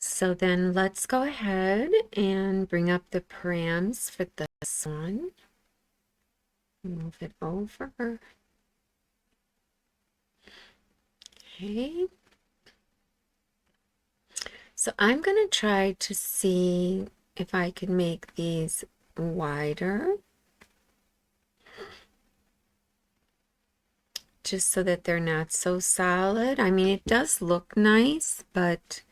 So then let's go ahead and bring up the params for this one. Move it over. Okay. So I'm going to try to see if I can make these wider, just so that they're not so solid. I mean, it does look nice, but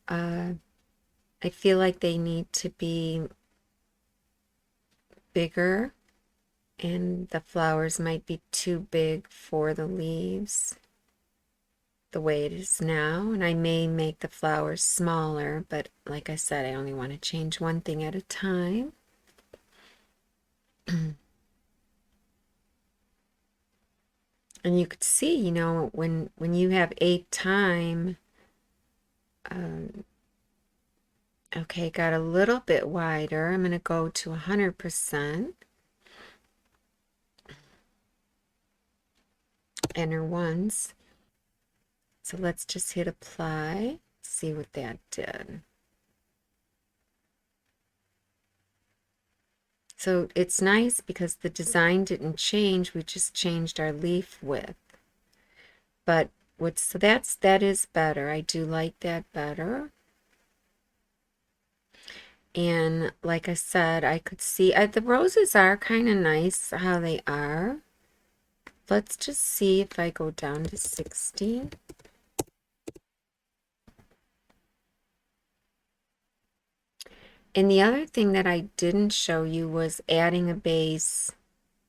I feel like they need to be bigger, and the flowers might be too big for the leaves the way it is now. And I may make the flowers smaller, but like I said, I only want to change one thing at a time. And you could see, when you have 8 time, um, okay, got a little bit wider. I'm going to go to 100%. Enter once. So let's just hit apply, see what that did. So it's nice because the design didn't change, we just changed our leaf width. But so that is better. I do like that better. And like I said, I could see the roses are kind of nice how they are. Let's just see if I go down to 60. And the other thing that I didn't show you was adding a base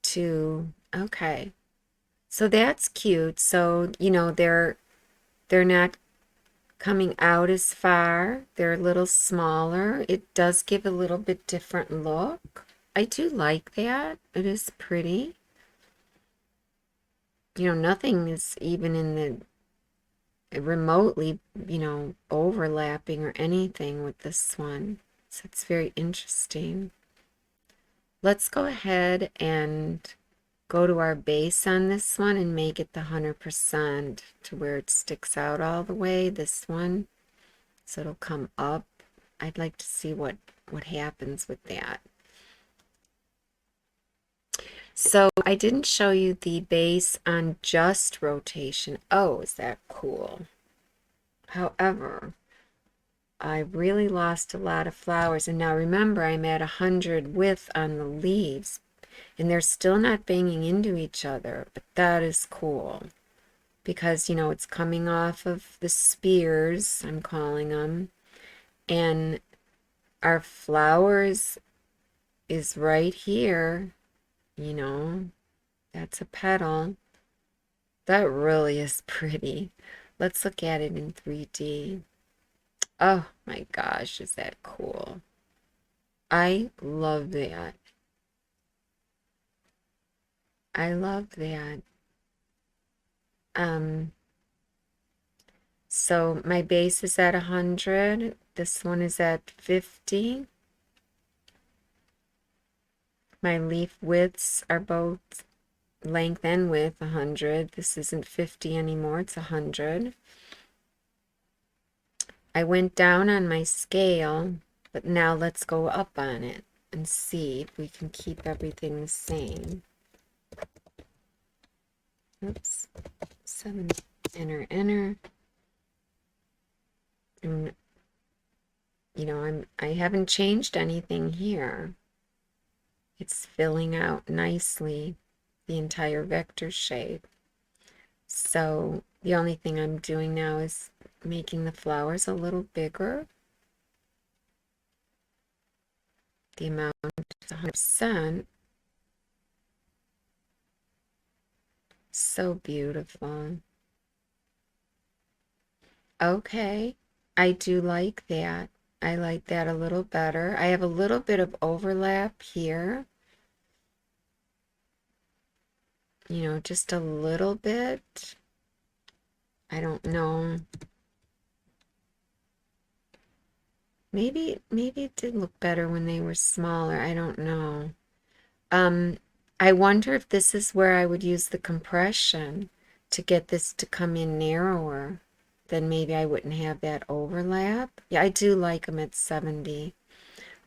to, okay. So that's cute. So, they're not coming out as far. They're a little smaller. It does give a little bit different look. I do like that. It is pretty. Nothing is even in the remotely, overlapping or anything with this one. So it's very interesting. Let's go ahead and go to our base on this one and make it the 100% to where it sticks out all the way, this one. So it'll come up. I'd like to see what happens with that. So I didn't show you the base on just rotation. Oh, is that cool? However, I really lost a lot of flowers. And now remember, I'm at 100 width on the leaves. And they're still not banging into each other. But that is cool. Because, it's coming off of the spears, I'm calling them. And our flowers is right here. That's a petal. That really is pretty. Let's look at it in 3D. Oh my gosh, is that cool? I love that. I love that. So my base is at 100. This one is at 50. My leaf widths are both length and width 100. This isn't 50 anymore, it's 100. I went down on my scale, but now let's go up on it and see if we can keep everything the same. Oops, 7, enter. And, I haven't changed anything here. It's filling out nicely the entire vector shape. So the only thing I'm doing now is making the flowers a little bigger. The amount is 100%. So beautiful. Okay, I do like that. I like that a little better. I have a little bit of overlap here. Just a little bit. I don't know. Maybe it did look better when they were smaller. I don't know. I wonder if this is where I would use the compression to get this to come in narrower. then maybe I wouldn't have that overlap. Yeah, I do like them at 70.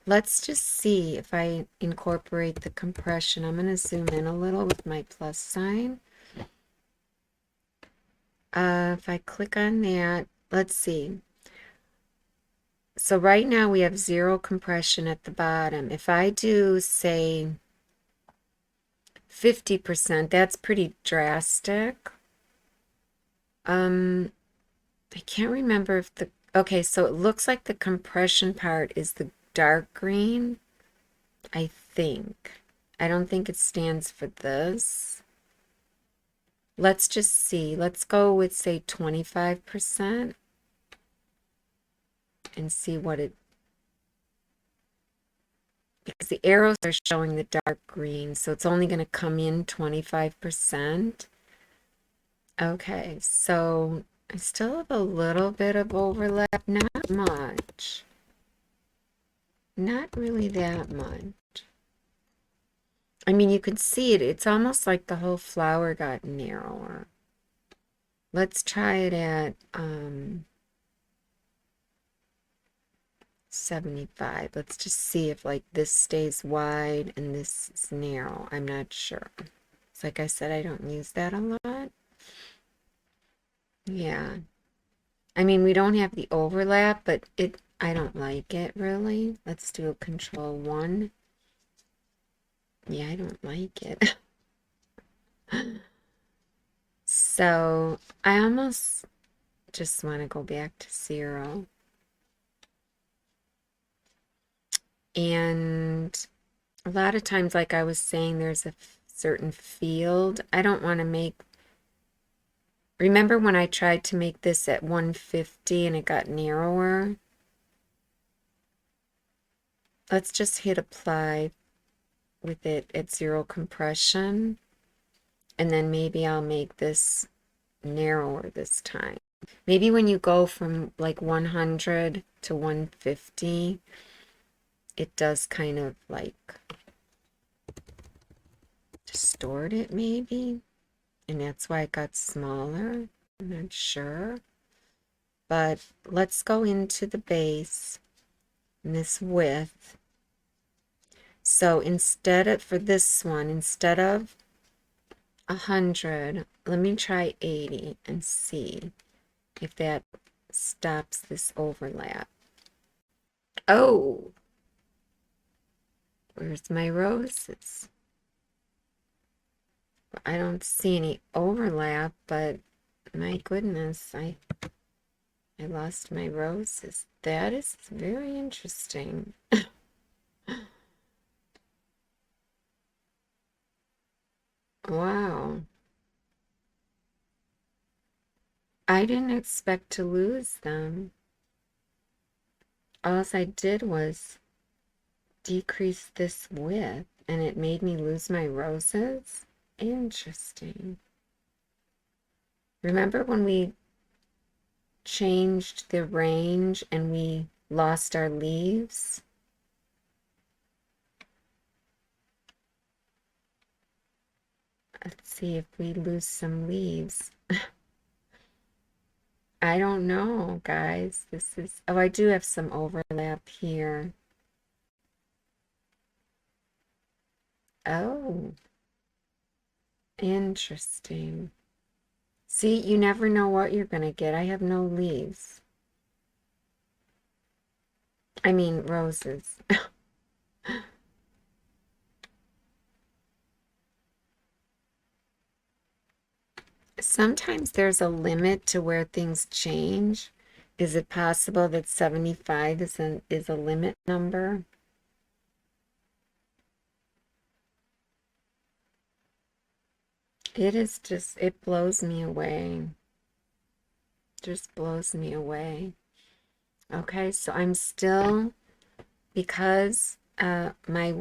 Let's just see if I incorporate the compression. I'm going to zoom in a little with my plus sign. If I click on that, let's see. So right now we have 0 compression at the bottom. If I do, say, 50%, that's pretty drastic. I can't remember if okay, so it looks like the compression part is the dark green, I think. I don't think it stands for this. Let's just see. Let's go with, say, 25% and see what it, because the arrows are showing the dark green, so it's only going to come in 25%. Okay, so I still have a little bit of overlap, not much. Not really that much. I mean, you can see it. It's almost like the whole flower got narrower. Let's try it at 75. Let's just see if like this stays wide and this is narrow. I'm not sure. It's like I said, I don't use that a lot. Yeah. I mean, we don't have the overlap, but I don't like it really. Let's do a control 1. Yeah, I don't like it. So I almost just want to go back to 0. And a lot of times, like I was saying, there's a certain field. I don't want to make, remember when I tried to make this at 150 and it got narrower? Let's just hit apply with it at 0 compression. And then maybe I'll make this narrower this time. Maybe when you go from like 100 to 150, it does kind of like distort it maybe. And that's why it got smaller. I'm not sure. But let's go into the base and this width. So instead of, for this one, instead of 100, let me try 80 and see if that stops this overlap. Oh, where's my roses? I don't see any overlap, but my goodness, I lost my roses. That is very interesting. Wow. I didn't expect to lose them. All I did was decrease this width, and it made me lose my roses? Interesting. Remember when we changed the range and we lost our leaves? Let's see if we lose some leaves. I don't know, guys. This is, oh, I do have some overlap here. Oh, interesting. See, you never know what you're going to get. I have no leaves. I mean, roses. Sometimes there's a limit to where things change. Is it possible that 75 is a limit number? It is just, it blows me away. Just blows me away. Okay, so I'm still, because my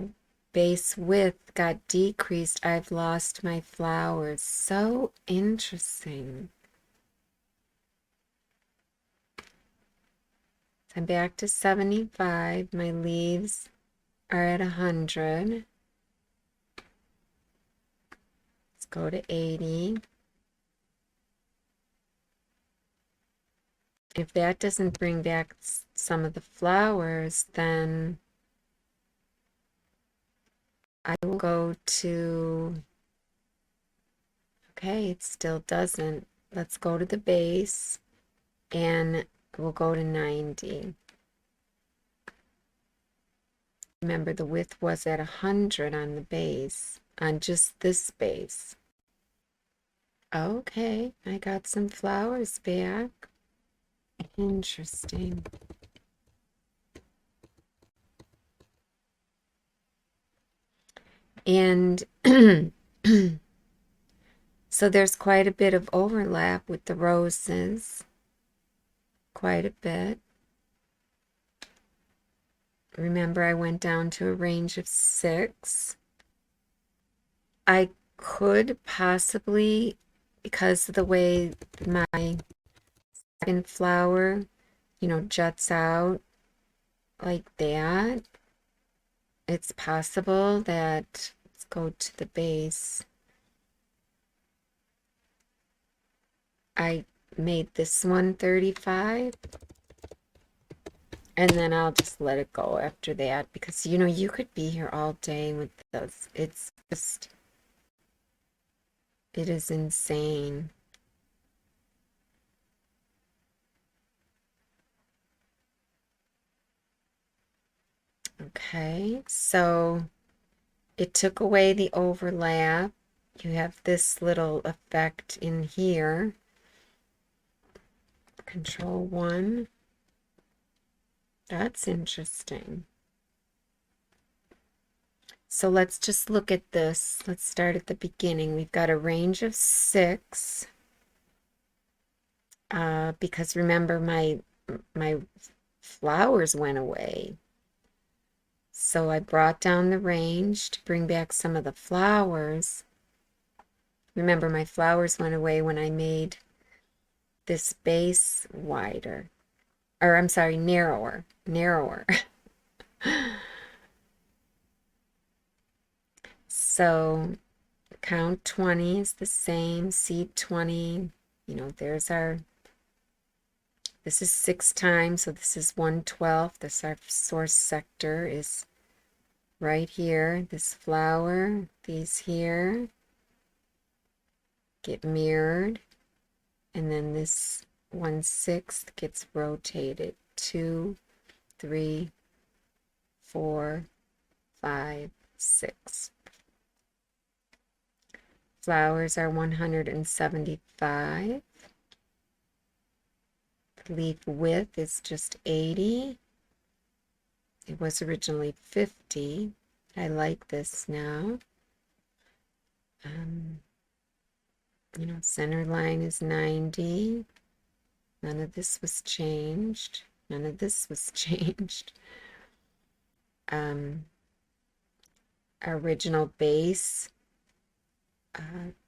base width got decreased, I've lost my flowers. So interesting. I'm back to 75. My leaves are at 100. Let's go to 80. If that doesn't bring back some of the flowers, then I will go to, okay, it still doesn't. Let's go to the base and we'll go to 90. Remember, the width was at 100 on the base, on just this base. Okay, I got some flowers back. Interesting. And so there's quite a bit of overlap with the roses. Quite a bit. Remember, I went down to a range of 6. I could possibly, because of the way my second flower, juts out like that, it's possible that, let's go to the base. I made this one 35. And then I'll just let it go after that because, you could be here all day with those. It's just, it is insane. Okay, so it took away the overlap. You have this little effect in here. Control 1. That's interesting. So let's just look at this. Let's start at the beginning. We've got a range of 6. Because remember, my flowers went away. So I brought down the range to bring back some of the flowers. Remember, my flowers went away when I made this base wider. Or I'm sorry, narrower. So count 20 is the same. Seed 20, there's our, this is 6 times, so this is 1/12. This our source sector is right here. This flower, these here get mirrored, and then this 1/6 gets rotated. 2, 3, 4, 5, 6. Flowers are 175. Leaf width is just 80. It was originally 50. I like this now. Center line is 90. None of this was changed. None of this was changed. Original base,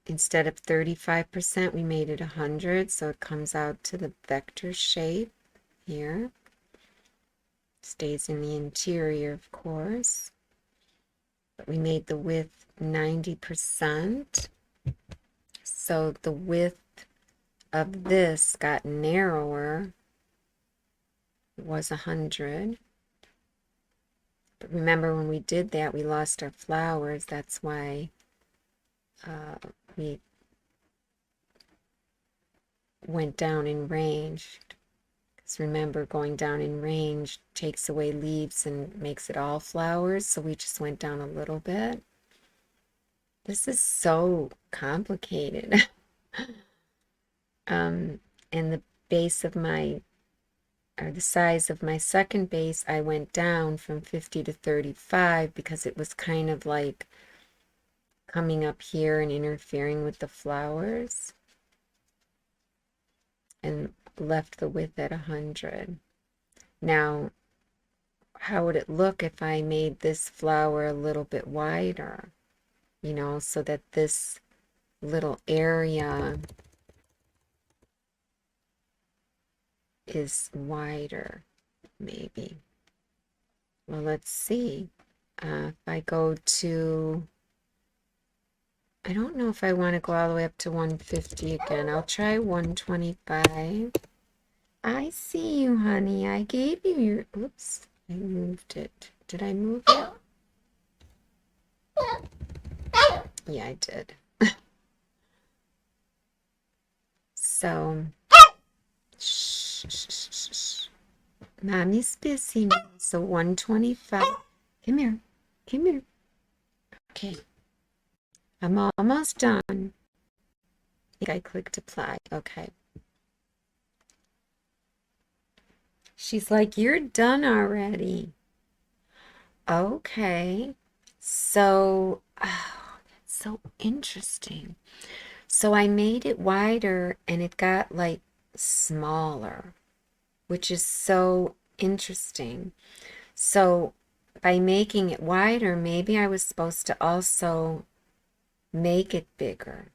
instead of 35%, we made it 100, so it comes out to the vector shape here. Stays in the interior, of course. But we made the width 90%. So the width of this got narrower. It was 100. But remember, when we did that, we lost our flowers. That's why we went down in range. Because remember, going down in range takes away leaves and makes it all flowers. So we just went down a little bit. This is so complicated. And the base of my, or the size of my second base, I went down from 50 to 35 because it was kind of like coming up here and interfering with the flowers, and left the width at 100. Now, how would it look if I made this flower a little bit wider, so that this little area is wider, maybe? Well, let's see. If I go to, I don't know if I want to go all the way up to 150 again. I'll try 125. I see you, honey. I gave you your, oops, I moved it. Did I move it? Yeah, I did. So, shh, shh, shh, shh, shh. Mommy's busy now. So 125. Come here. Come here. Okay. I'm almost done. I think I clicked apply. Okay. She's like, you're done already. Okay. So, oh, that's so interesting. So I made it wider and it got like smaller, which is so interesting. So by making it wider, maybe I was supposed to also make it bigger.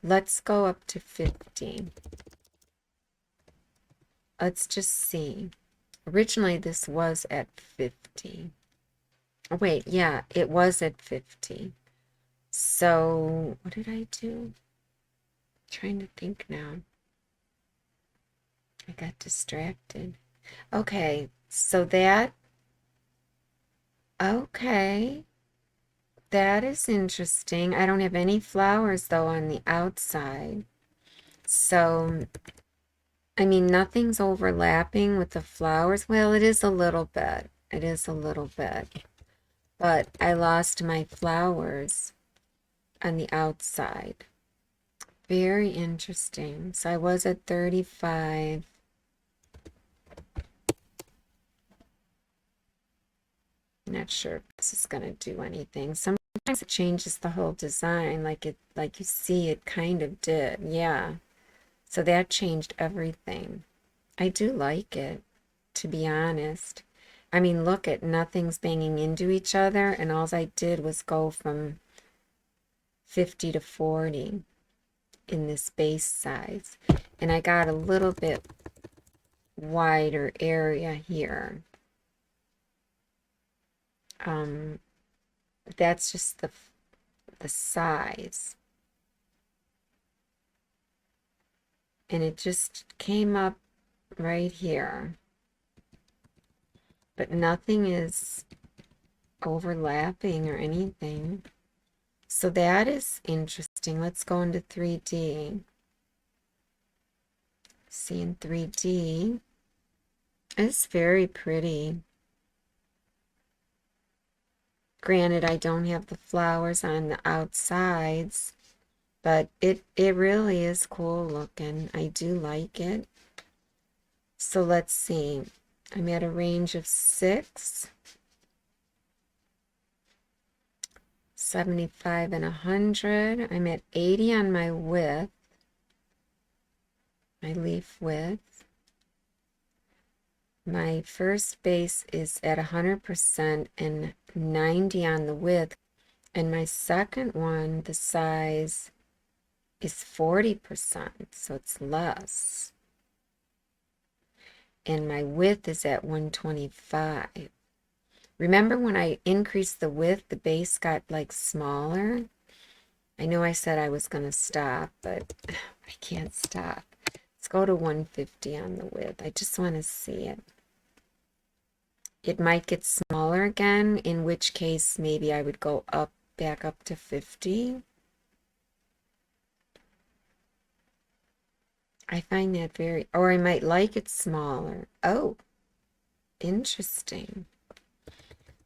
Let's go up to 50. Let's just see. Originally, this was at 50. Oh, wait, yeah, it was at 50. So what did I do? Trying to think now. I got distracted. Okay, so okay, that is interesting. I don't have any flowers though on the outside. So, I mean, nothing's overlapping with the flowers. Well, it is a little bit. It is a little bit. But I lost my flowers on the outside. Very interesting. So I was at 35. Not sure if this is going to do anything. Sometimes it changes the whole design, like you see it kind of did. Yeah. So that changed everything. I do like it, to be honest. I mean, look at nothing's banging into each other, and all I did was go from 50 to 40 in this base size. And I got a little bit wider area here. That's just the size. And it just came up right here. But nothing is overlapping or anything. So that is interesting. Let's go into 3D. See, in 3D, it's very pretty. Granted, I don't have the flowers on the outsides, but it really is cool looking. I do like it. So let's see. I'm at a range of 6, 75, and 100. I'm at 80 on my width, my leaf width. My first base is at 100% and 90 on the width. And my second one, the size is 40%, so it's less. And my width is at 125. Remember when I increased the width, the base got like smaller? I know I said I was going to stop, but I can't stop. Let's go to 150 on the width. I just want to see it. It might get smaller again, in which case maybe I would go up, back up to 50. I find that very, or I might like it smaller. Oh, interesting.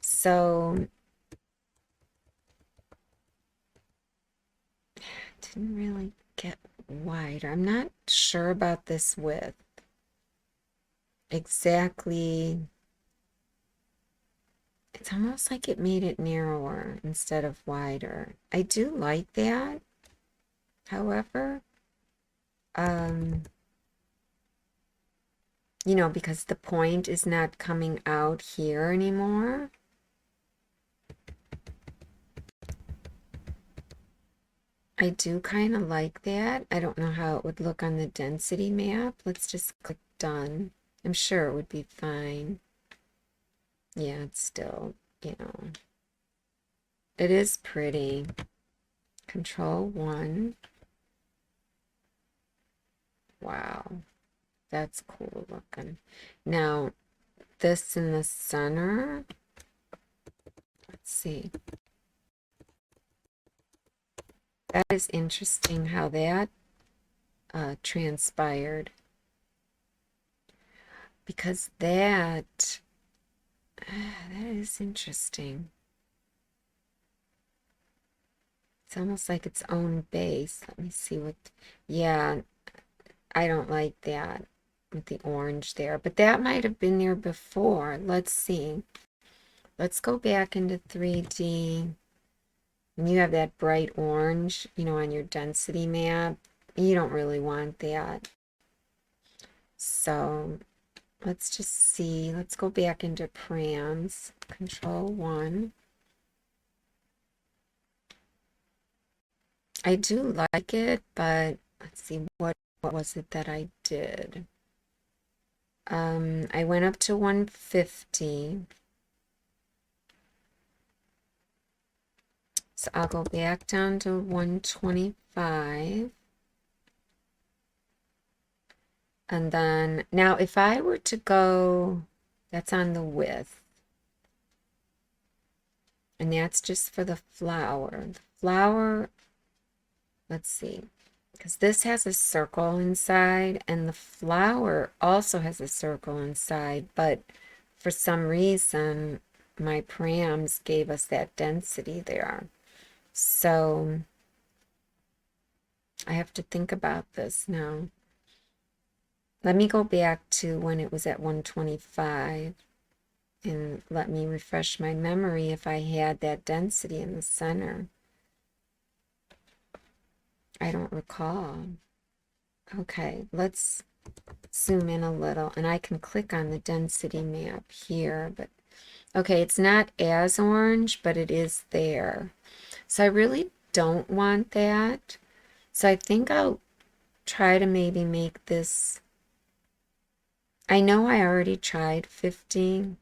So, didn't really get wider. I'm not sure about this width. Exactly. It's almost like it made it narrower instead of wider. I do like that. However, you know, because the point is not coming out here anymore. I do kind of like that. I don't know how it would look on the density map. Let's just click done. I'm sure it would be fine. Yeah, it's still, you know, it is pretty. Control 1. Wow, that's cool looking. Now, this in the center, let's see. That is interesting how that transpired. Because that is interesting. It's almost like its own base. Let me see what, yeah, I don't like that with the orange there, but that might have been there before. Let's see. Let's go back into 3D. And you have that bright orange, on your density map. You don't really want that. So let's just see. Let's go back into params. Control 1. I do like it, but let's see, what was it that I did? I went up to 150. So I'll go back down to 125. And then, now if I were to go, that's on the width. And that's just for the flower. The flower, let's see, because this has a circle inside and the flower also has a circle inside, but for some reason my params gave us that density there. So I have to think about this now. Let me go back to when it was at 125 and let me refresh my memory if I had that density in the center. I don't recall. Okay, let's zoom in a little and I can click on the density map here, but okay, it's not as orange, but it is there. So I really don't want that. So I think I'll try to maybe make this, I know I already tried 50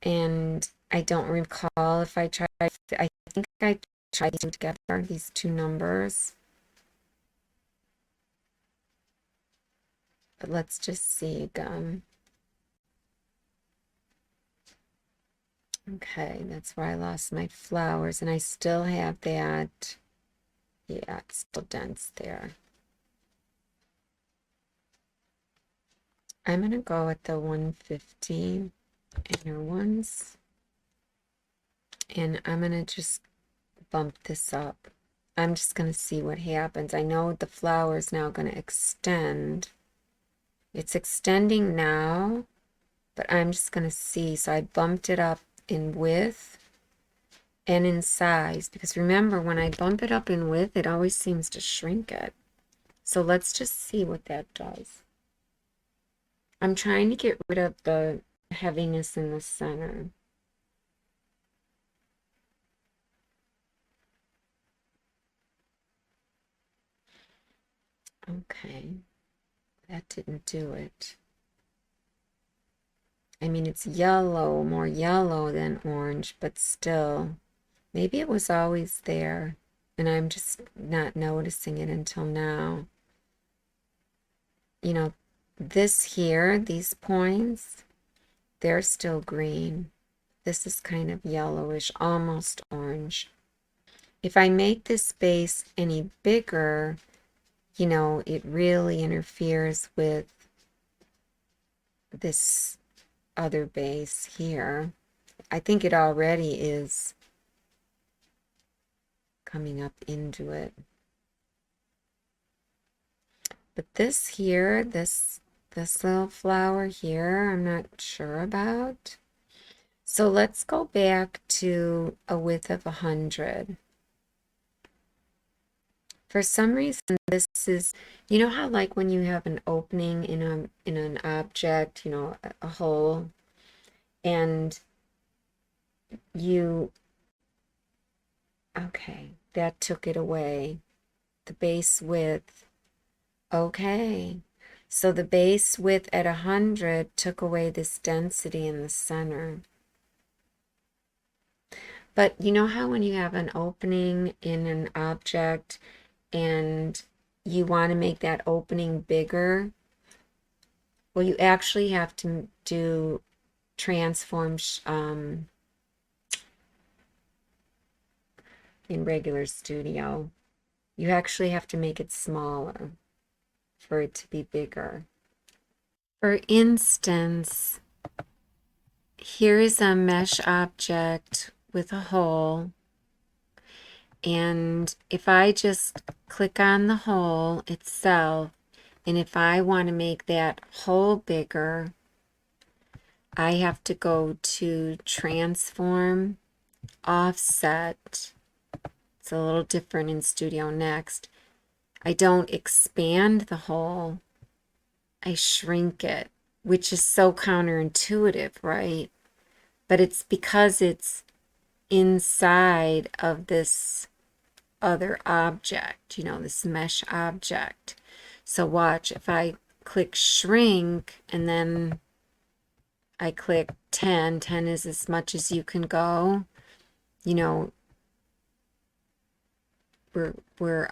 and I don't recall if I tried, I think I tried these two together, these two numbers. But let's just see again. Okay, that's where I lost my flowers, and I still have that. Yeah, it's still dense there. I'm gonna go with the 150 inner ones, and I'm gonna just bump this up. I'm just gonna see what happens. I know the flower is now gonna extend. It's extending now, but I'm just gonna see. So I bumped it up in width and in size, because remember, when I bump it up in width, it always seems to shrink it. So let's just see what that does. I'm trying to get rid of the heaviness in the center. Okay, that didn't do it. I mean, it's yellow, more yellow than orange, but still, maybe it was always there, and I'm just not noticing it until now. This here, these points, they're still green. This is kind of yellowish, almost orange. If I make this base any bigger, it really interferes with this other base here. I think it already is coming up into it. But this here, this little flower here, I'm not sure about. So let's go back to a width of 100. For some reason, this is, how like when you have an opening in an object, a hole, and okay, that took it away. The base width. Okay. So the base width at 100 took away this density in the center. But you know how when you have an opening in an object and you want to make that opening bigger, well, you actually have to do transform in regular studio. You actually have to make it smaller for it to be bigger. For instance, here is a mesh object with a hole. And if I just click on the hole itself, and if I want to make that hole bigger, I have to go to Transform, Offset. It's a little different in Studio Next. I don't expand the hole, I shrink it, which is so counterintuitive, right? But it's because it's inside of this other object, this mesh object. So watch, if I click shrink and then I click 10, 10 is as much as you can go, we're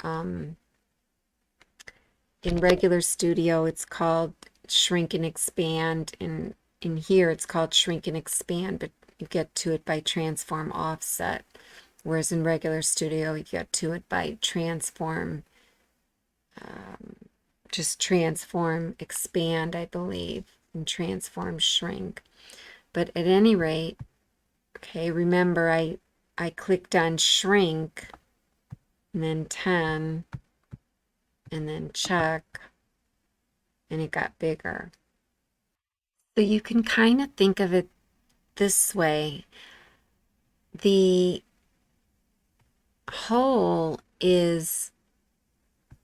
in regular studio it's called shrink and expand, and in here it's called shrink and expand, but you get to it by transform offset, whereas in regular studio you get to it by transform, just transform expand, I believe, and transform shrink. But at any rate, okay, remember I clicked on shrink and then 10 and then check, and it got bigger. So you can kind of think of it this way. The hole is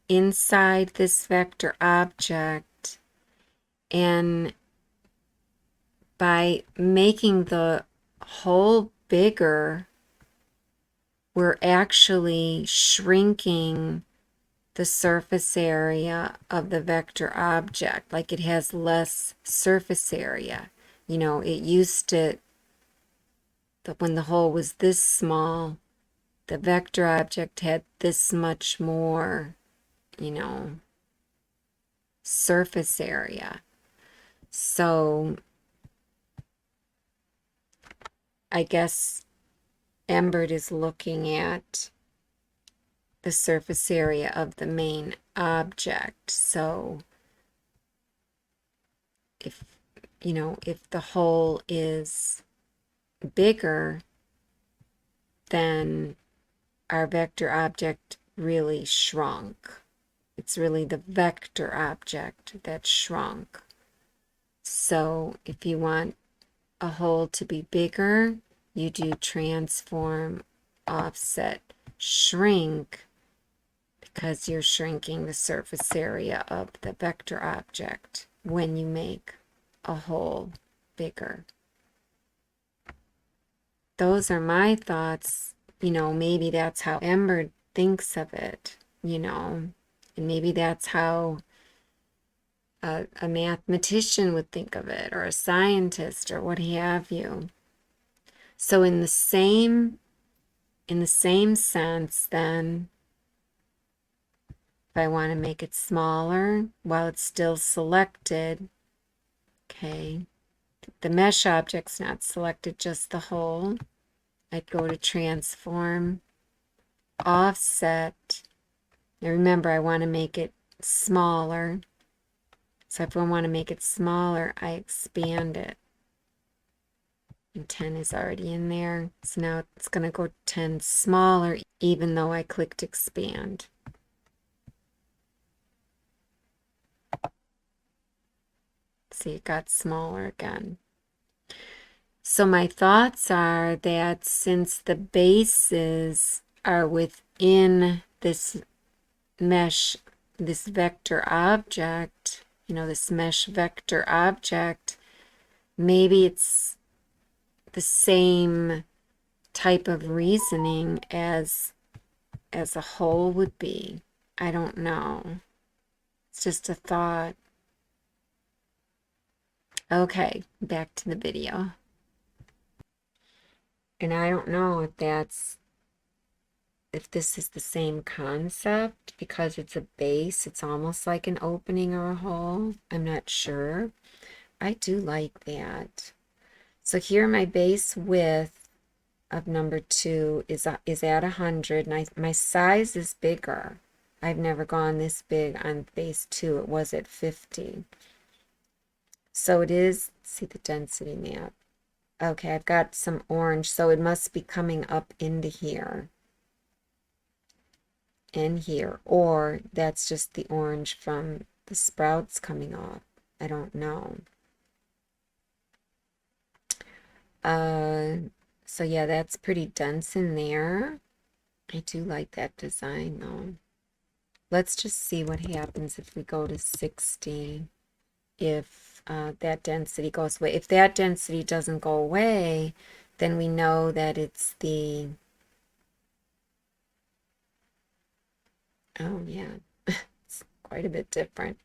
inside this vector object, and by making the hole bigger, we're actually shrinking the surface area of the vector object. Like, it has less surface area. It used to, when the hole was this small, the vector object had this much more, surface area. So I guess Embird is looking at the surface area of the main object. So if the hole is bigger, then our vector object really shrunk. It's really the vector object that shrunk. So if you want a hole to be bigger, you do transform, offset, shrink, because you're shrinking the surface area of the vector object when you make a hole bigger. Those are my thoughts. Maybe that's how Embird thinks of it, and maybe that's how a mathematician would think of it, or a scientist, or what have you. So in the same sense, then, if I want to make it smaller while it's still selected, okay, the mesh object's not selected, just the hole, I'd go to transform, offset. Now remember, I want to make it smaller. So if I want to make it smaller, I expand it. And 10 is already in there. So now it's going to go 10 smaller, even though I clicked expand. See, it got smaller again. So my thoughts are that since the bases are within this mesh, this vector object, this mesh vector object, maybe it's the same type of reasoning as a whole would be. I don't know. It's just a thought. Okay, back to the video. And I don't know if that's if this is the same concept because it's a base. It's almost like an opening or a hole. I'm not sure. I do like that. So here my base width of number 2 is at 100, and my size is bigger. I've never gone this big on base 2. It was at 50. So it is, see the density map. Okay, I've got some orange, so it must be coming up into here. In here, or that's just the orange from the sprouts coming off. I don't know. So yeah, that's pretty dense in there. I do like that design though. Let's just see what happens if we go to 60. If that density goes away. If that density doesn't go away, then we know that it's the, oh yeah, it's quite a bit different.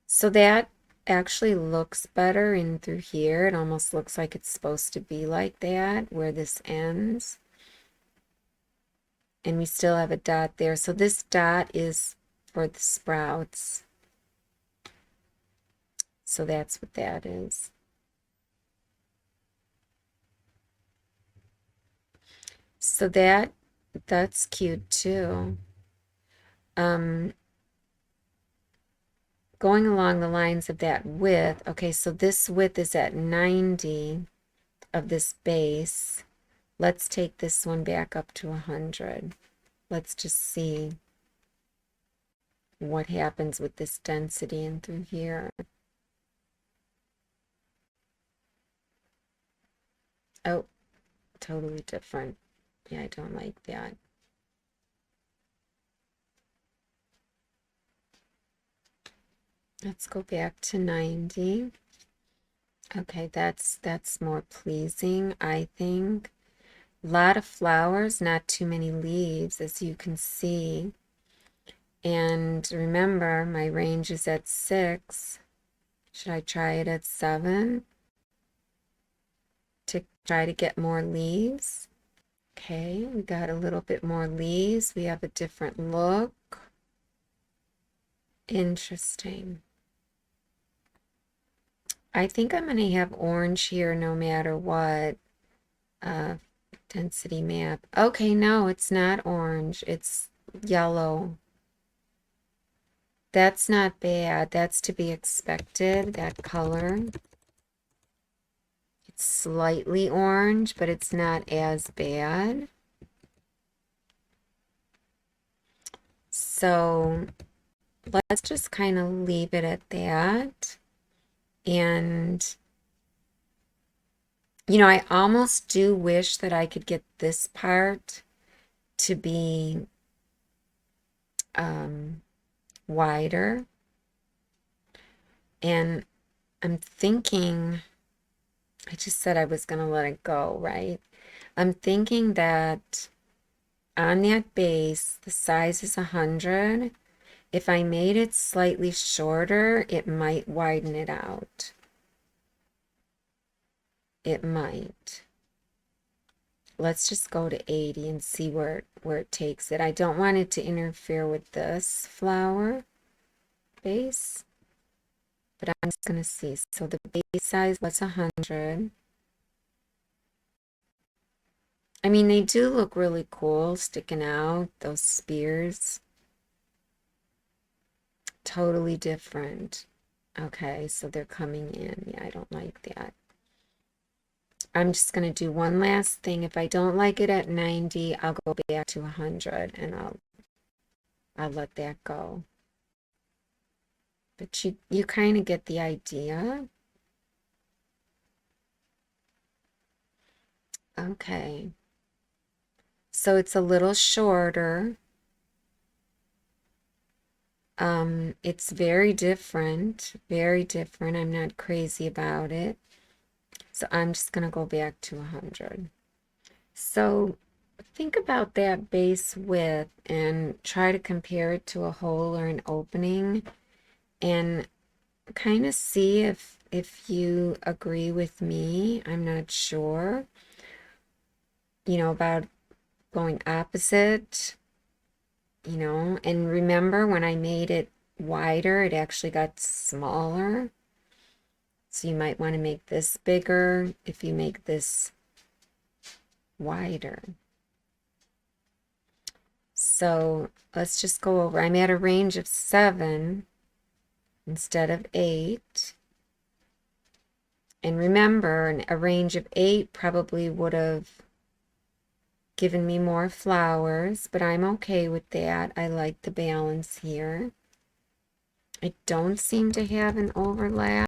So that actually looks better in through here. It almost looks like it's supposed to be like that, where this ends. And we still have a dot there. So this dot is for the sprouts. So that's what that is. So that's cute too. Going along the lines of that width, okay, so this width is at 90 of this base. Let's take this one back up to 100. Let's just see what happens with this density in through here. Oh, totally different. Yeah, I don't like that. Let's go back to 90. Okay, that's more pleasing, I think. A lot of flowers, not too many leaves, as you can see. And remember, my range is at 6. Should I try it at 7 to try to get more leaves? Okay, we got a little bit more leaves. We have a different look. Interesting. I think I'm going to have orange here no matter what. Density map. Okay, no, it's not orange. It's yellow. That's not bad. That's to be expected, that color. It's slightly orange, but it's not as bad. So let's just kind of leave it at that. And, you know, I almost do wish that I could get this part to be wider. And I'm thinking, I just said I was going to let it go, right? I'm thinking that on that base, the size is 100. If I made it slightly shorter, it might widen it out. It might. Let's just go to 80 and see where it takes it. I don't want it to interfere with this flower base, but I'm just going to see. So the base size was 100. I mean, they do look really cool sticking out, those spears. Totally different. Okay, so they're coming in. Yeah, I don't like that. I'm just going to do one last thing. If I don't like it at 90, I'll go back to 100 and I'll let that go. But you kind of get the idea. Okay. So it's a little shorter. It's very different, very different. I'm not crazy about it. So I'm just going to go back to 100. So think about that base width and try to compare it to a hole or an opening and kind of see if you agree with me. I'm not sure, you know, about going opposite, you know, and remember when I made it wider, it actually got smaller. So you might want to make this bigger if you make this wider. So let's just go over. I'm at a range of 7 instead of 8. And remember, a range of 8 probably would have given me more flowers, but I'm okay with that. I like the balance here. I don't seem to have an overlap.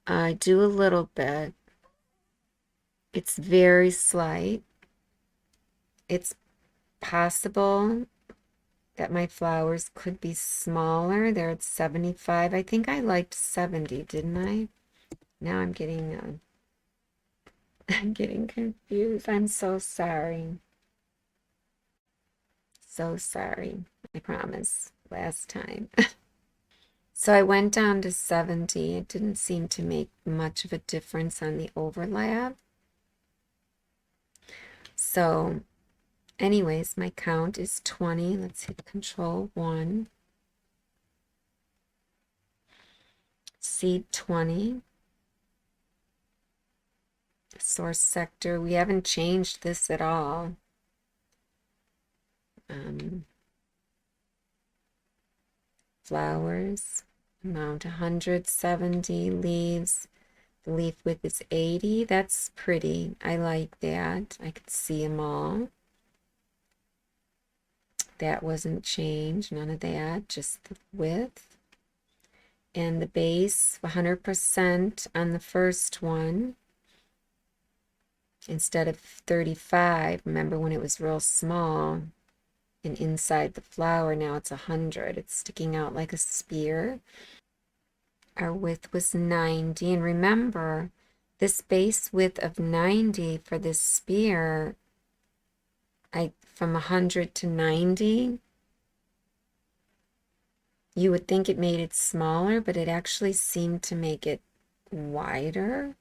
I do a little bit. It's very slight. It's possible that my flowers could be smaller. They're at 75. I think I liked 70, didn't I? Now I'm getting I'm getting confused. I'm so sorry. So sorry. I promise. Last time. So I went down to 70. It didn't seem to make much of a difference on the overlap. So anyways, my count is 20. Let's hit Control 1. Seed 20. Source sector. We haven't changed this at all. Flowers. Amount 170. Leaves. The leaf width is 80. That's pretty. I like that. I could see them all. That wasn't changed. None of that. Just the width. And the base, 100% on the first one. Instead of 35. Remember when it was real small and inside the flower, now it's 100. It's sticking out like a spear. Our width was 90. And remember, this base width of 90 for this spear, from 100 to 90, you would think it made it smaller, but it actually seemed to make it wider.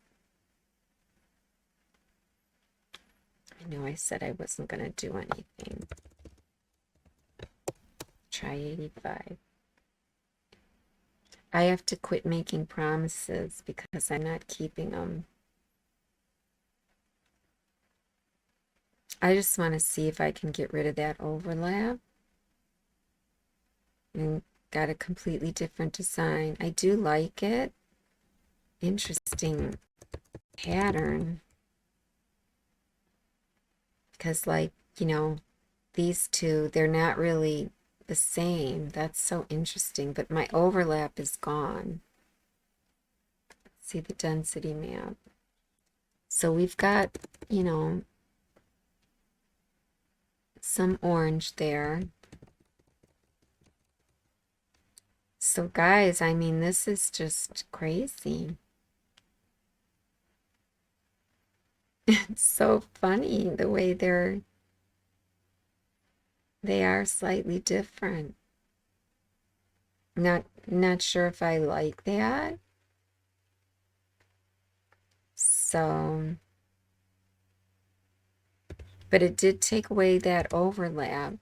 I know I said I wasn't going to do anything. Try 85. I have to quit making promises because I'm not keeping them. I just want to see if I can get rid of that overlap. And got a completely different design. I do like it. Interesting pattern. Because like, you know, these two, they're not really the same. That's so interesting. But my overlap is gone. See the density map. So we've got, you know, some orange there. So guys, I mean, this is just crazy. It's so funny the way they are slightly different. Not sure if I like that. So, but it did take away that overlap.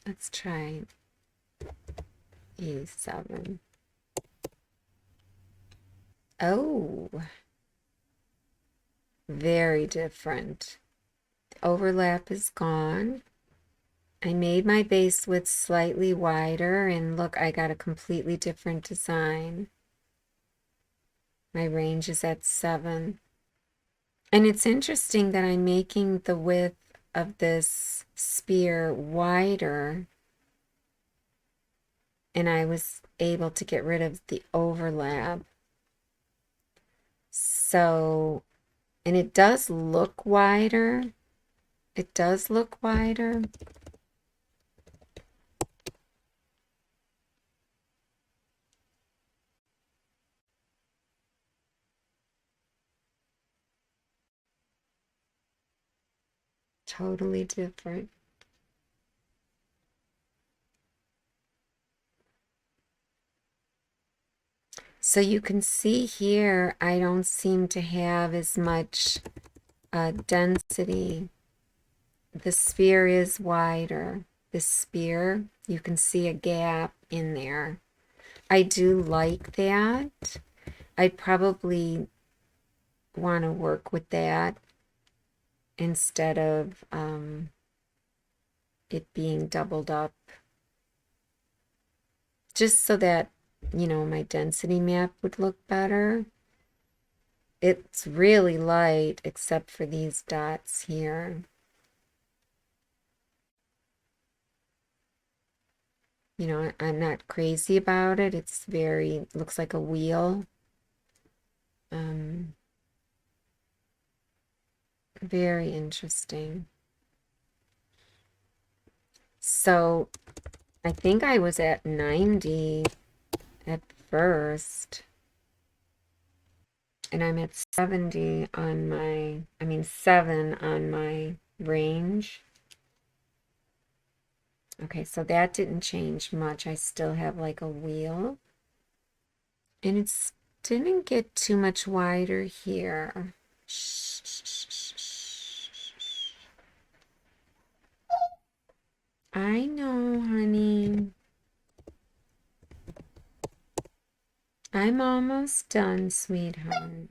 Let's try 87. Oh, very different. Overlap is gone. I made my base width slightly wider, and look, I got a completely different design. My range is at 7. And it's interesting that I'm making the width of this spear wider, and I was able to get rid of the overlap. So, and it does look wider. It does look wider. Totally different. So you can see here, I don't seem to have as much density the spear is wider. The spear, you can see a gap in there. I do like that. I'd probably want to work with that instead of it being doubled up. Just so that, my density map would look better. It's really light except for these dots here. I'm not crazy about it. It's looks like a wheel. Very interesting. So I think I was at 90 at first, and I'm at 70 on my, 7 on my range. Okay, so that didn't change much. I still have like a wheel. And it didn't get too much wider here. I know, honey. I'm almost done, sweetheart.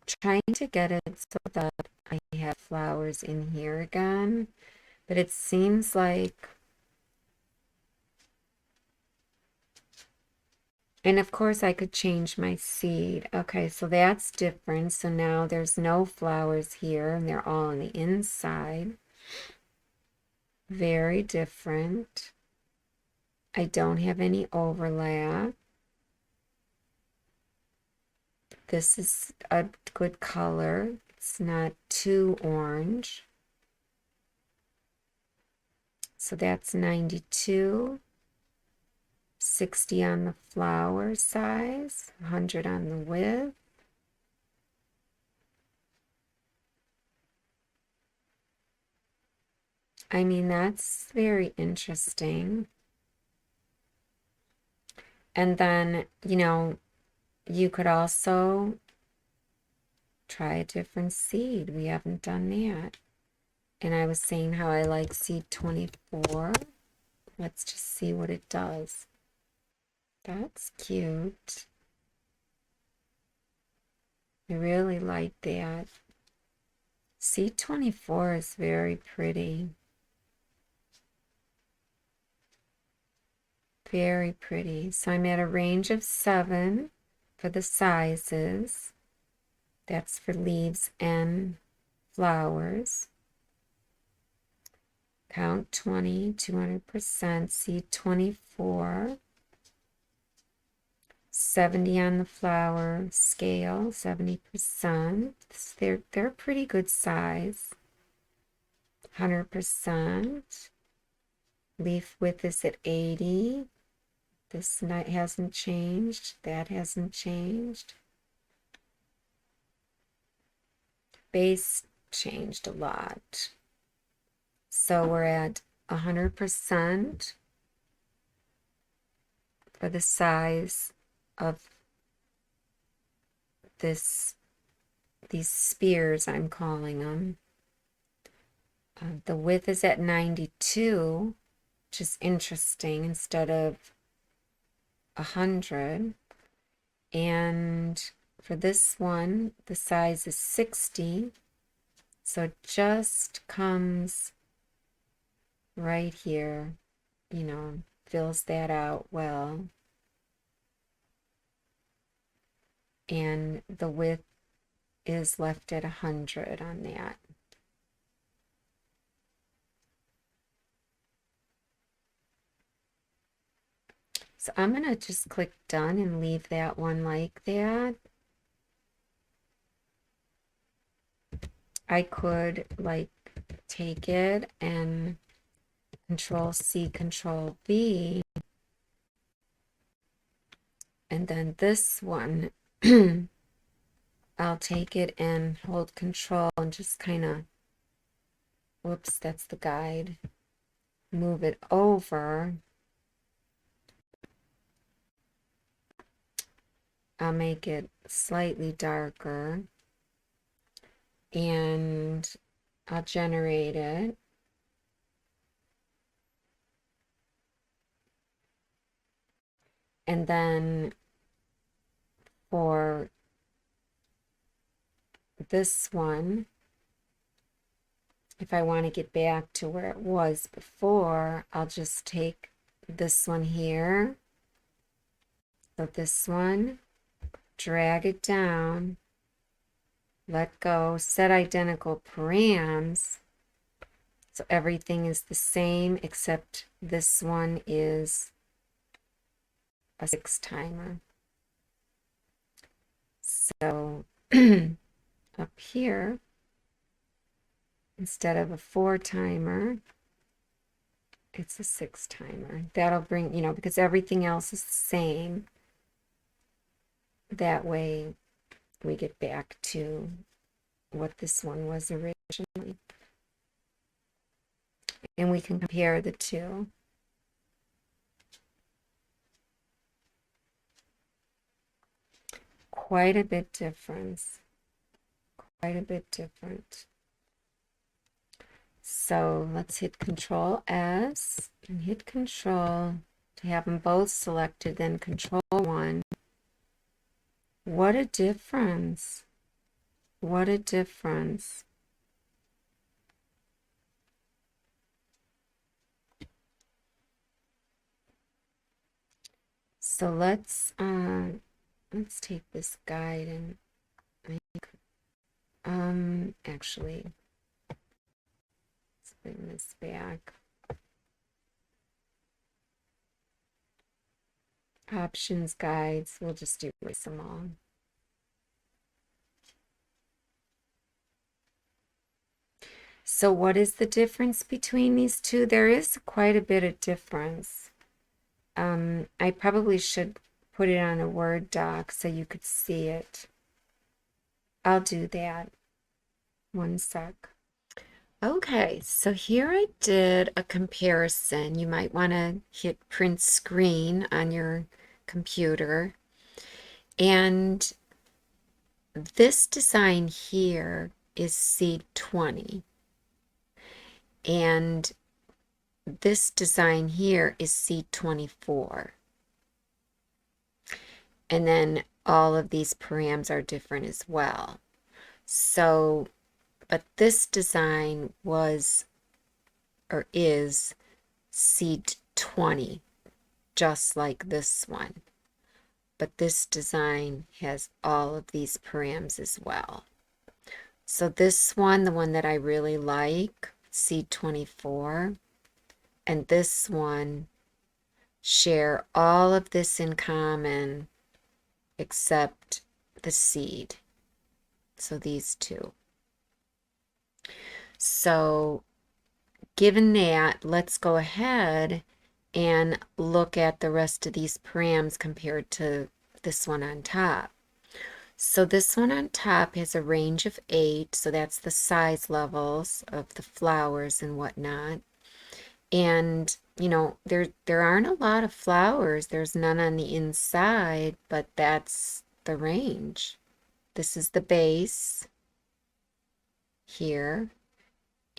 Trying to get it so that I have flowers in here again. But it seems like... And of course I could change my seed. Okay, so that's different. So now there's no flowers here and they're all on the inside. Very different. I don't have any overlap. This is a good color. It's not too orange. So that's 92. 60 on the flower size, 100 on the width. That's very interesting. And then, you could also try a different seed. We haven't done that. And I was saying how I like seed 24. Let's just see what it does. That's cute. I really like that. Seed 24 is very pretty. Very pretty. So I'm at a range of 7 for the sizes. That's for leaves and flowers. Count 20, 200%, seed 24. 70 on the flower scale, 70%. They're a pretty good size. 100%. Leaf width is at 80. This hasn't changed. That hasn't changed. Base changed a lot. So we're at 100% for the size of these spears, I'm calling them. The width is at 92, which is interesting, instead of 100. And for this one, the size is 60. So it just comes right here, fills that out well. And the width is left at 100 on that. So I'm going to just click done and leave that one like that. I could take it and Control C, Control V. And then this one, I'll take it and hold Control and just kind of, whoops, that's the guide. Move it over. I'll make it slightly darker. And I'll generate it. And then for this one, if I want to get back to where it was before, I'll just take this one here. So this one, drag it down, let go, set identical params. So everything is the same except this one is a 6 timer. So up here, instead of a 4 timer, it's a 6 timer. That'll bring, because everything else is the same. That way we get back to what this one was originally. And we can compare the two. Quite a bit difference. Quite a bit different. So let's hit Control S and hit Control to have them both selected, then Control 1. What a difference. What a difference. So let's take this guide and actually let's bring this back. Options, guides, we'll just erase them all. So what is the difference between these two? There is quite a bit of difference. I probably should put it on a Word doc so you could see it. I'll do that. One sec. Okay, so here I did a comparison. You might want to hit print screen on your computer. And this design here is seed 20. And this design here is seed 24. And then all of these params are different as well. So, but this design was or is seed 20, just like this one. But this design has all of these params as well. So this one, the one that I really like, seed 24, and this one share all of this in common except the seed. So these two. So given that, let's go ahead and look at the rest of these params compared to this one on top. So this one on top has a range of 8, so that's the size levels of the flowers and whatnot. And there aren't a lot of flowers. There's none on the inside, but that's the range. This is the base here,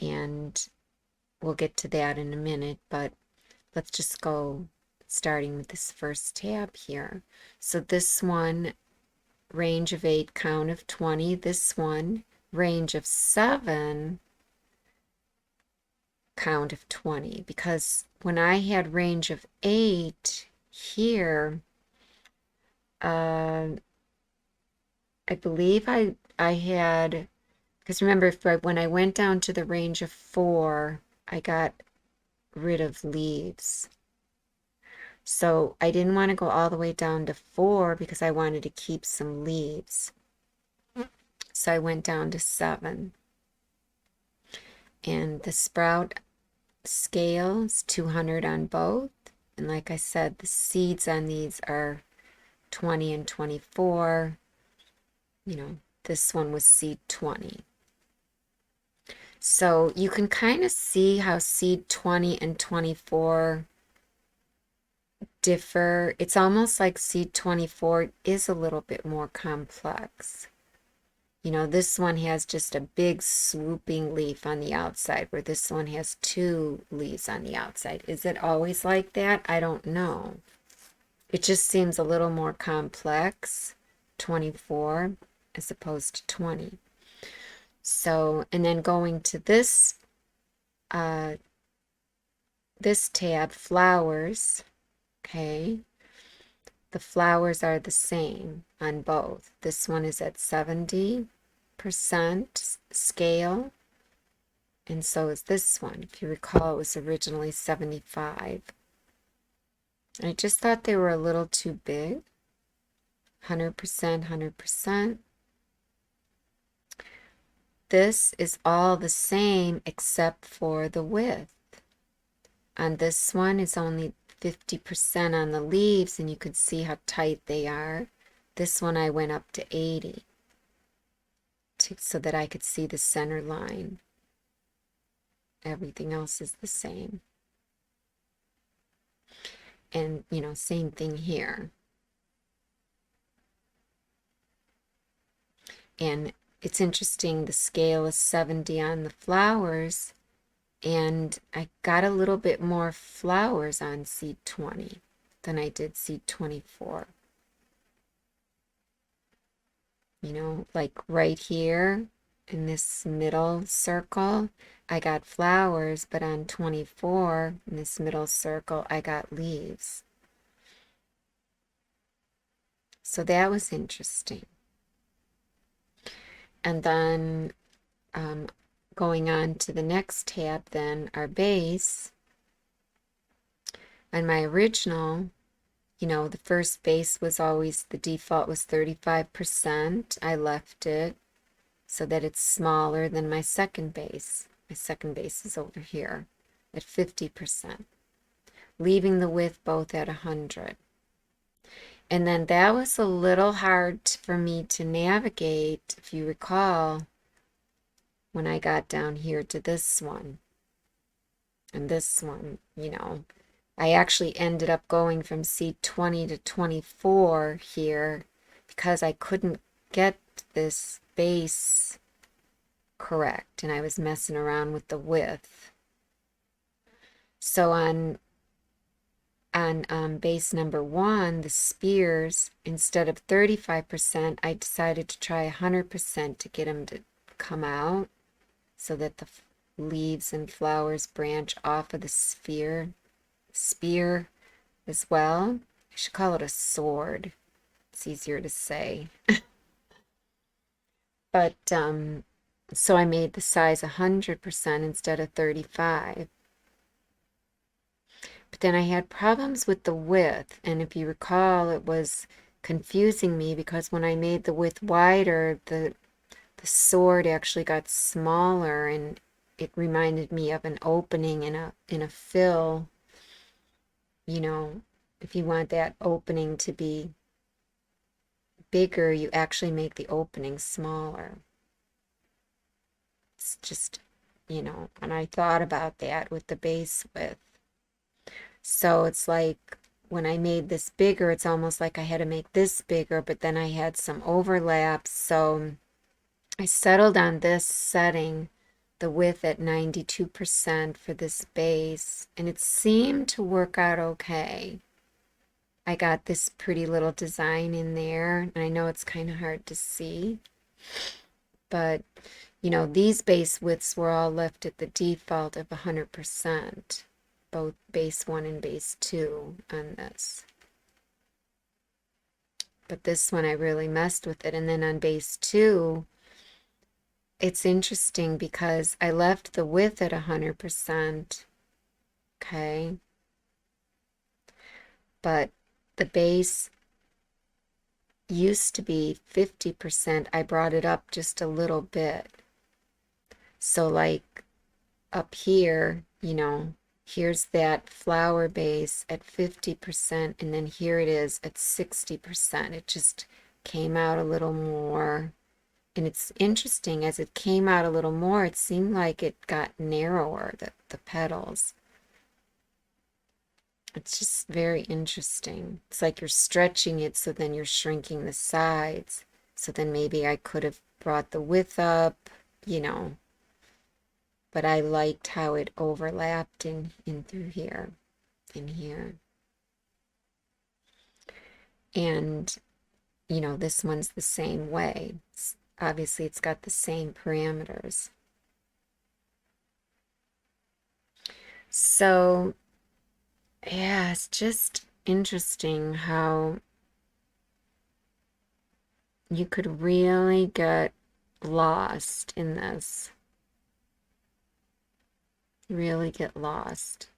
and we'll get to that in a minute, but let's just go starting with this first tab here. So this one, range of 8, count of 20. This one, range of 7, count of 20. Because when I had range of 8 here, I believe I had, because remember, when I went down to the range of 4, I got rid of leaves. So I didn't want to go all the way down to 4 because I wanted to keep some leaves. So I went down to 7. And the sprout scale is 200 on both. And like I said, the seeds on these are 20 and 24. This one was seed 20. So you can kind of see how seed 20 and 24 differ. It's almost like seed 24 is a little bit more complex. You know, this one has just a big swooping leaf on the outside, where this one has two leaves on the outside. Is it always like that? I don't know. It just seems a little more complex, 24 as opposed to 20. So, and then going to uh, this tab, flowers, okay, the flowers are the same on both. This one is at 70% scale, and so is this one. If you recall, it was originally 75. I just thought they were a little too big. 100%, 100%. This is all the same except for the width. On this one, it's only 50% on the leaves, and you can see how tight they are. This one I went up to 80 so that I could see the center line. Everything else is the same. And, you know, same thing here. And it's interesting, the scale is 70 on the flowers, and I got a little bit more flowers on seed 20 than I did seed 24. You know, like right here in this middle circle, I got flowers, but on 24, in this middle circle, I got leaves. So that was interesting. And then going on to the next tab, then our base. On my original, you know, the first base was always, the default was 35%. I left it so that it's smaller than my second base. My second base is over here at 50%, leaving the width both at 100. And then that was a little hard for me to navigate, if you recall, when I got down here to this one. And this one, you know, I actually ended up going from seed 20 to 24 here because I couldn't get this base correct, and I was messing around with the width. So on base number 1, the spears, instead of 35%, I decided to try 100% to get them to come out so that the leaves and flowers branch off of the spear as well. I should call it a sword. It's easier to say. But so I made the size 100% instead of 35. But then I had problems with the width, and if you recall, it was confusing me because when I made the width wider, the sword actually got smaller, and it reminded me of an opening in a fill. You know, if you want that opening to be bigger, you actually make the opening smaller. It's just, you know, and I thought about that with the base width. So it's like when I made this bigger, it's almost like I had to make this bigger, but then I had some overlaps. So I settled on this setting, the width at 92% for this base, and it seemed to work out okay. I got this pretty little design in there, and I know it's kind of hard to see, but you know, these base widths were all left at the default of 100%, both base 1 and base 2 on this. But this one I really messed with it. And then on base 2, it's interesting because I left the width at 100%, okay? But the base used to be 50%. I brought it up just a little bit. So like up here, you know, here's that flower base at 50%, and then here it is at 60%. It just came out a little more. And it's interesting, as it came out a little more, it seemed like it got narrower, the petals. It's just very interesting. It's like you're stretching it, so then you're shrinking the sides. So then maybe I could have brought the width up, you know, but I liked how it overlapped in through here, in here. And, you know, this one's the same way. Obviously, it's got the same parameters. So, yeah, it's just interesting how you could really get lost in this. Really get lost.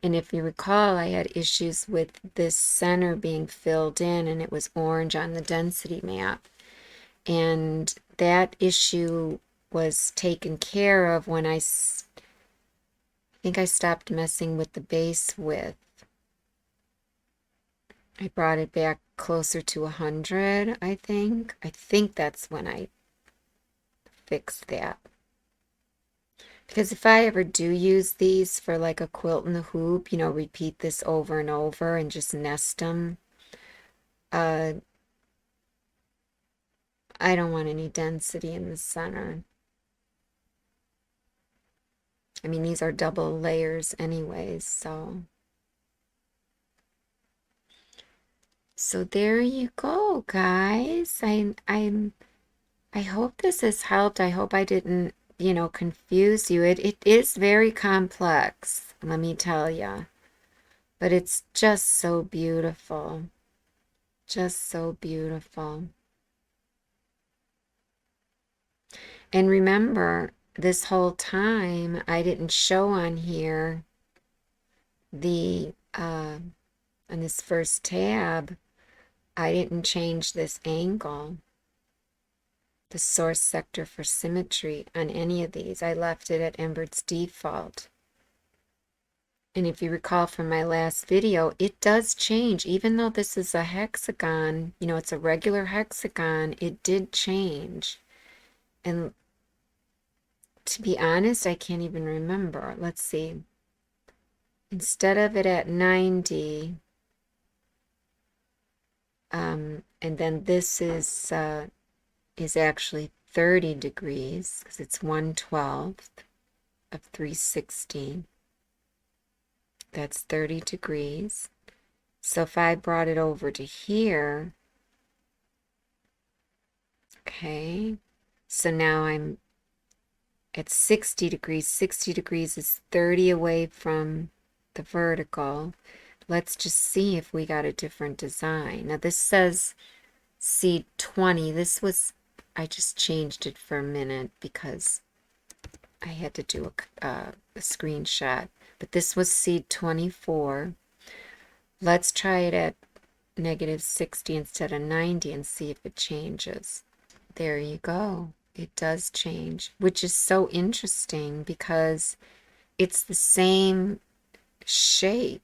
And if you recall, I had issues with this center being filled in and it was orange on the density map. And that issue was taken care of when I think I stopped messing with the base width. I brought it back closer to 100, I think. I think that's when I fixed that. Because if I ever do use these for like a quilt in the hoop, you know, repeat this over and over and just nest them, I don't want any density in the center. I mean, these are double layers anyways, so. So there you go, guys. I hope this has helped. I hope I didn't, you know, confuse you. It is very complex, let me tell you. But it's just so beautiful. Just so beautiful. And remember, this whole time I didn't show on here the on this first tab, I didn't change this angle, the source sector for symmetry on any of these. I left it at Embird's default. And if you recall from my last video, it does change. Even though this is a hexagon, you know, it's a regular hexagon, it did change. And to be honest, I can't even remember. Let's see. Instead of it at 90, and then this is actually 30 degrees because it's 1/12 of 316. That's 30 degrees. So if I brought it over to here, okay, so now I'm at 60 degrees. 60 degrees is 30 away from the vertical. Let's just see if we got a different design. Now this says seed 20. This was, I just changed it for a minute because I had to do a screenshot. But this was seed 24. Let's try it at -60 instead of 90 and see if it changes. There you go. It does change, which is so interesting because it's the same shape.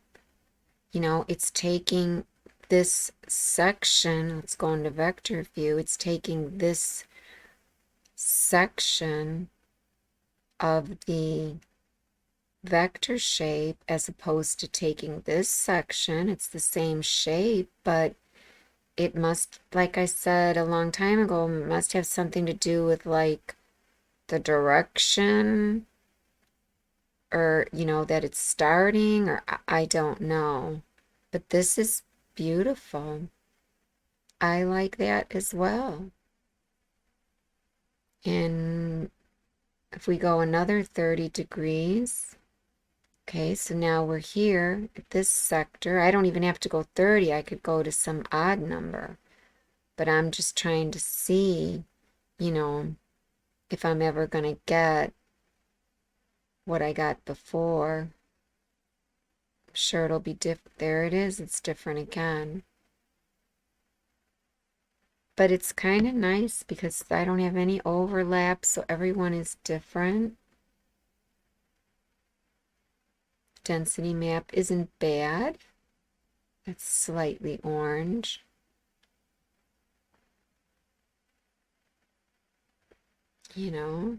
You know, it's taking this section, let's go into vector view, it's taking this section of the vector shape as opposed to taking this section. It's the same shape, but it must, like I said a long time ago, must have something to do with like the direction or, you know, that it's starting, or I don't know. But this is beautiful. I like that as well. And if we go another 30 degrees, okay, so now we're here at this sector. I don't even have to go 30. I could go to some odd number. But I'm just trying to see, you know, if I'm ever going to get what I got before. I'm sure it'll be different. There it is. It's different again. But it's kind of nice because I don't have any overlap, so everyone is different. Density map isn't bad. It's slightly orange. You know,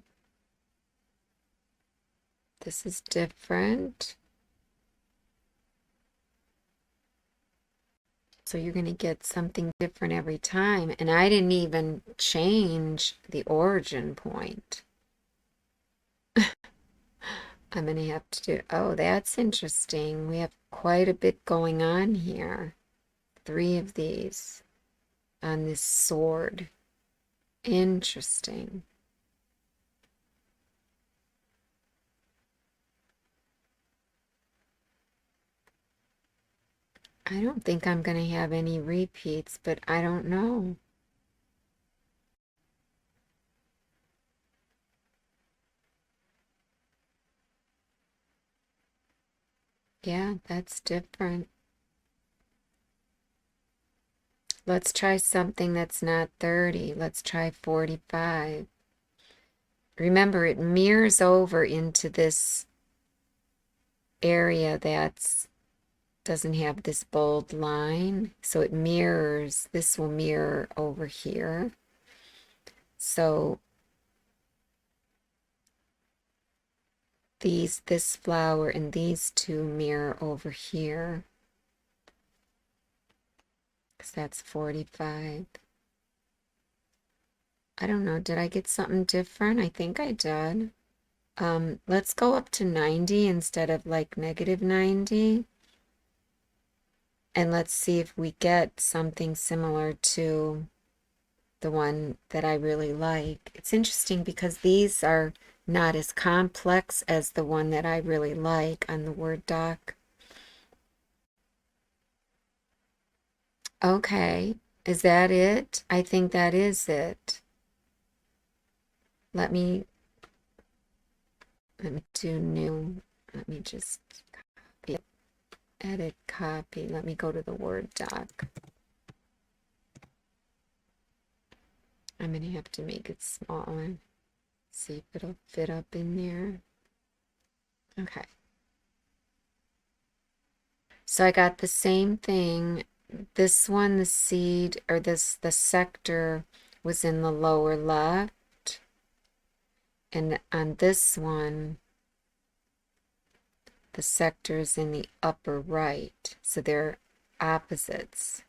this is different. So you're going to get something different every time. And I didn't even change the origin point. I'm going to have to do, oh, that's interesting. We have quite a bit going on here. 3 of these on this sword. Interesting. I don't think I'm going to have any repeats, but I don't know. Yeah, that's different. Let's try something that's not 30. Let's try 45. Remember, it mirrors over into this area that's doesn't have this bold line. So it mirrors, this will mirror over here. So this flower and these two mirror over here. Because that's 45. I don't know, did I get something different? I think I did. Let's go up to 90 instead of like -90. And let's see if we get something similar to the one that I really like. It's interesting because these are not as complex as the one that I really like on the Word doc. Okay, is that it? I think that is it. Let me do new. Let me just copy, edit, copy. Let me go to the Word doc. I'm going to have to make it smaller. See if it'll fit up in there. Okay. So I got the same thing. This one, the seed, or the sector was in the lower left. And on this one, the sector is in the upper right. So they're opposites.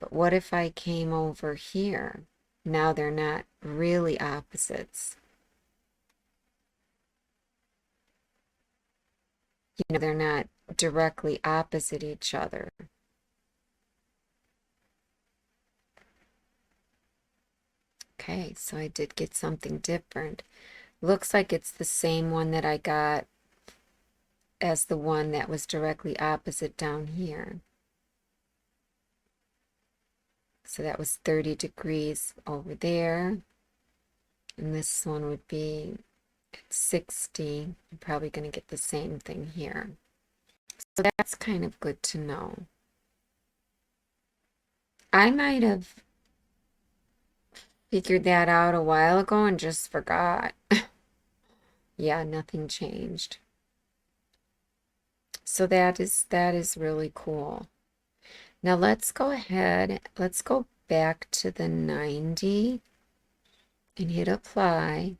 But what if I came over here? Now they're not really opposites. You know, they're not directly opposite each other. Okay, so I did get something different. Looks like it's the same one that I got as the one that was directly opposite down here. So that was 30 degrees over there. And this one would be 60. I'm probably going to get the same thing here. So that's kind of good to know. I might have figured that out a while ago and just forgot. Yeah, nothing changed. So that is really cool. Now let's go ahead, let's go back to the 90 and hit apply.